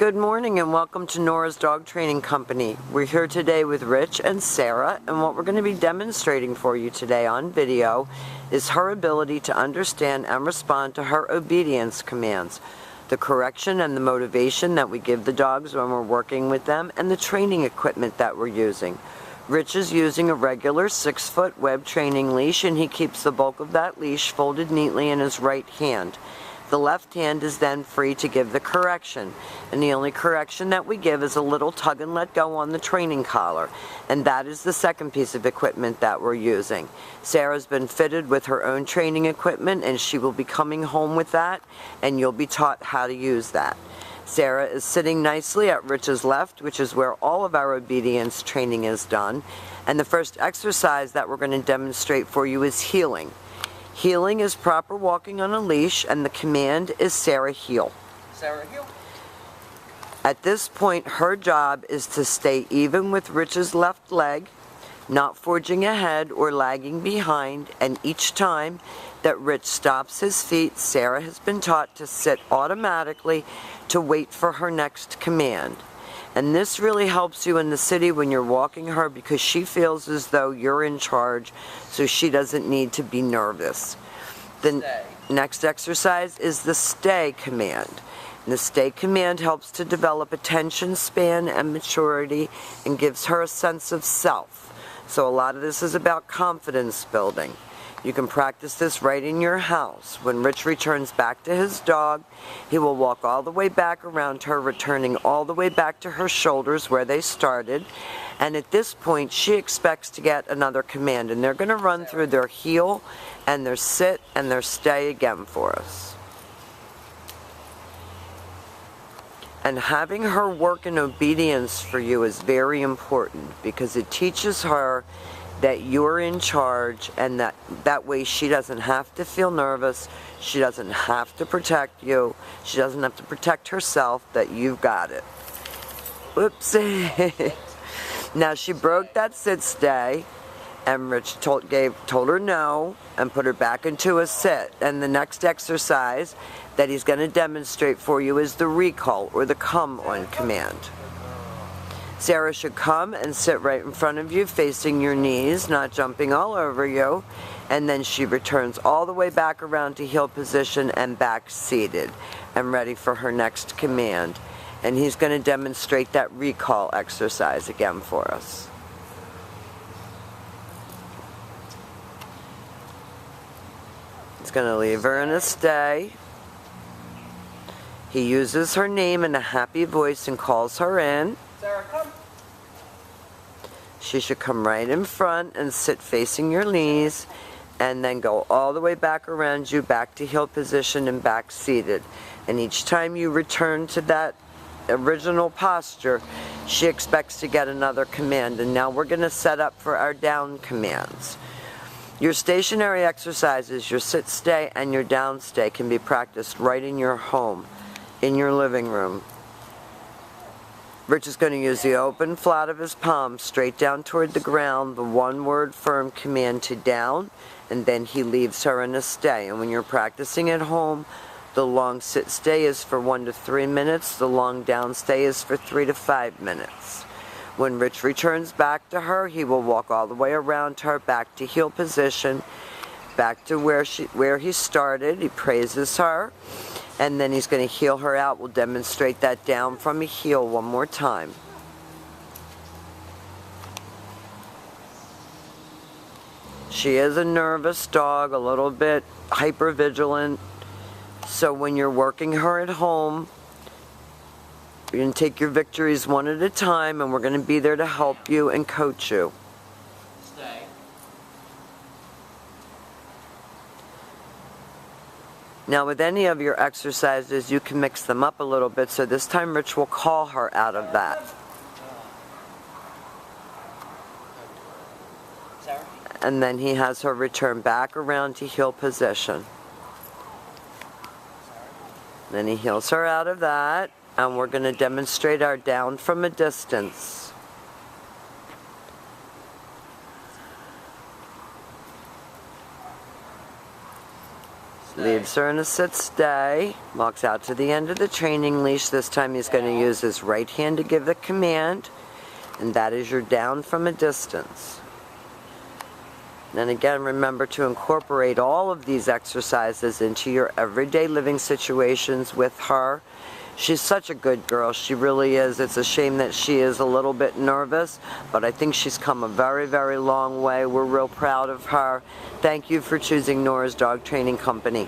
Good morning and welcome to Nora's Dog Training Company. We're here today with Rich and Sarah, and what we're going to be demonstrating for you today on video is her ability to understand and respond to her obedience commands, the correction and the motivation that we give the dogs when we're working with them, and the training equipment that we're using. Rich is using a regular 6-foot web training leash, and he keeps the bulk of that leash folded neatly in his right hand. The left hand is then free to give the correction, and the only correction that we give is a little tug and let go on the training collar, and that is the second piece of equipment that we're using. Sarah's been fitted with her own training equipment, and she will be coming home with that, and you'll be taught how to use that. Sarah is sitting nicely at Rich's left, which is where all of our obedience training is done, and the first exercise that we're going to demonstrate for you is heeling. Heeling is proper walking on a leash, and the command is Sarah heel. Sarah heel. At this point, her job is to stay even with Rich's left leg, not forging ahead or lagging behind, and each time that Rich stops his feet, Sarah has been taught to sit automatically to wait for her next command. And this really helps you in the city when you're walking her, because she feels as though you're in charge, so she doesn't need to be nervous. The next exercise is the stay command. And the stay command helps to develop attention span and maturity and gives her a sense of self. So a lot of this is about confidence building. You can practice this right in your house. When Rich returns back to his dog, he will walk all the way back around her, returning all the way back to her shoulders where they started. And at this point, she expects to get another command. And they're going to run through their heel and their sit and their stay again for us. And having her work in obedience for you is very important, because it teaches her that you're in charge, and that way she doesn't have to feel nervous, she doesn't have to protect you, she doesn't have to protect herself, that you've got it. Whoopsie. Now she broke that sit stay, and Rich told her no and put her back into a sit. And the next exercise that he's going to demonstrate for you is the recall, or the come on command. Sarah should come and sit right in front of you, facing your knees, not jumping all over you. And then she returns all the way back around to heel position and back seated and ready for her next command. And he's going to demonstrate that recall exercise again for us. He's going to leave her in a stay. He uses her name in a happy voice and calls her in. Sarah, come. She should come right in front and sit facing your knees, and then go all the way back around you, back to heel position and back seated. And each time you return to that original posture, she expects to get another command. And now we're going to set up for our down commands. Your stationary exercises, your sit stay and your down stay, can be practiced right in your home, in your living room. Rich is going to use the open flat of his palm straight down toward the ground, the one-word firm command to down, and then he leaves her in a stay. And when you're practicing at home, the long sit stay is for 1 to 3 minutes, the long down stay is for 3 to 5 minutes. When Rich returns back to her, he will walk all the way around her, back to heel position, back to where he started. He praises her. And then he's going to heel her out. We'll demonstrate that down from a heel one more time. She is a nervous dog, a little bit hypervigilant. So when you're working her at home, you're going to take your victories one at a time, and we're going to be there to help you and coach you. Stay. Now with any of your exercises, you can mix them up a little bit, so this time Rich will call her out of that. And then he has her return back around to heel position. Then he heels her out of that, and we're going to demonstrate our down from a distance. Stay. Leaves her in a sit stay. Walks out to the end of the training leash. This time he's going to use his right hand to give the command. And that is your down from a distance. And again, remember to incorporate all of these exercises into your everyday living situations with her. She's such a good girl. She really is. It's a shame that she is a little bit nervous, but I think she's come a very, very long way. We're real proud of her. Thank you for choosing Nora's Dog Training Company.